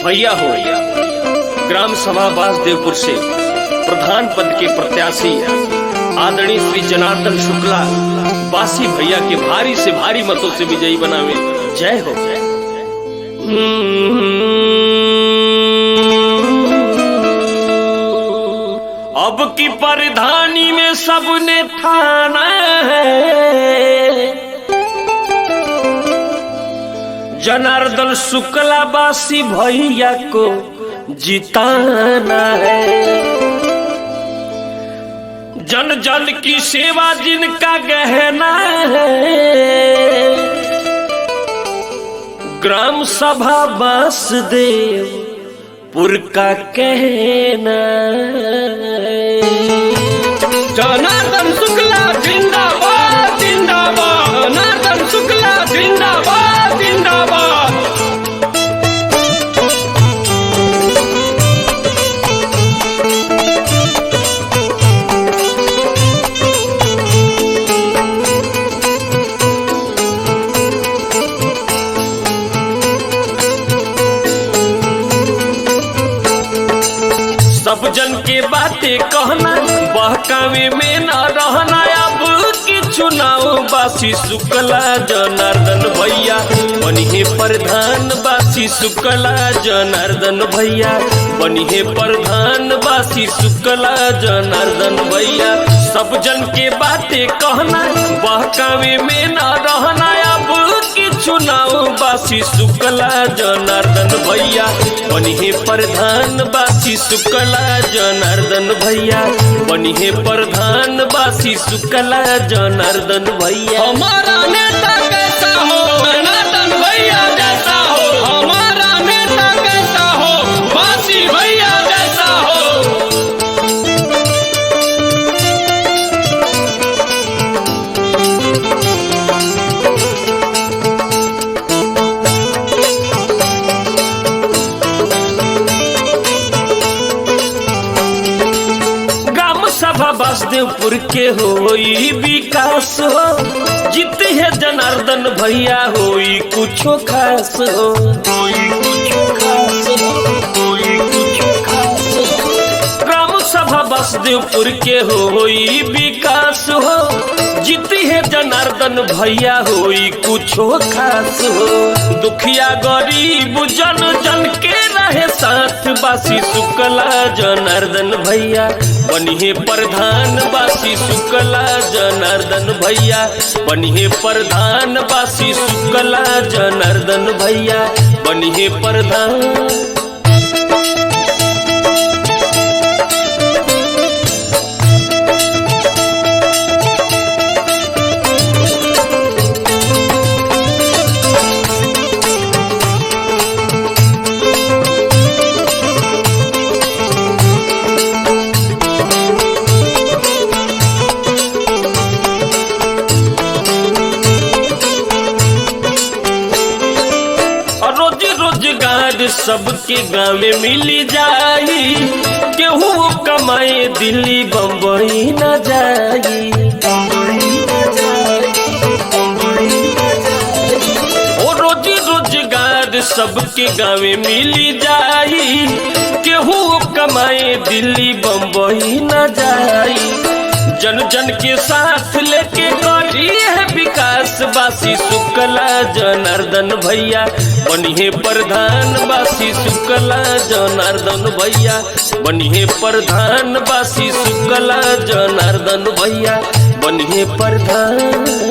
भैया हो ग्राम सभा वासुदेवपुर से प्रधान पद के प्रत्याशी आदरणीय श्री जनार्दन शुक्ला बासी भैया के भारी से भारी मतों से विजयी बनावे। जय हो। अब की परधानी में सबने ठाना है, जनार्दन शुक्ला बासी भैया को जिताना है। जन जन की सेवा जिनका गहना है, ग्राम सभा वासुदेवपुर का कहना है। जनार्दन शुक्ला जिंदाबाद जिंदाबाद, जनार्दन शुक्ला जिंदाबाद जिंदाबाद। सब जन के बातें कहना, बहकावे में न रहना। अब की चुनाव बासी शुक्ला जनार्दन भैया बनिए प्रधान, बासी शुक्ला जनार्दन भैया बनिए प्रधान, बासी शुक्ला जनार्दन भैया। सब जन के बातें कहना, बहकावे में न रहना। अब की चुनाव बासी शुक्ला जनार्दन भैया बनिए प्रधान, बासी शुक्ला जनार्दन भैया बनिए प्रधान, बासी शुक्ला जनार्दन भैया। हमारा नेता कैसा हो, जनार्दन भैया जैसा हो। हमारा नेता कैसा हो, बासी भैया जैसा हो। वासुदेवपुर के होई विकास हो, जीत है जनार्दन भैया होई कुछो खास हो। ग्राम सभा वासुदेवपुर के होई विकास हो, जीत है जनार्दन भैया होई कुछो खास हो। दुखिया गरीब जन जन के रहे साथ, बासी शुक्ला जनार्दन भैया बनिए प्रधान, बासी शुक्ला जनार्दन भैया बनिए प्रधान, बासी शुक्ला जनार्दन भैया बनिए प्रधान। सबके गाँव में मिली जाई, केहू कमाए दिल्ली बम्बई न जाई। ओ रोजी रोजगार सबके गाँव में मिली जाई, केहू कमाए दिल्ली बम्बई न जाई। जन जन के साथ लेके करी है विकास, बासी शुक्ला जनार्दन भैया बनिए प्रधान, बासी शुक्ला जनार्दन भैया बनिए प्रधान, बासी शुक्ला जनार्दन भैया बनिए प्रधान।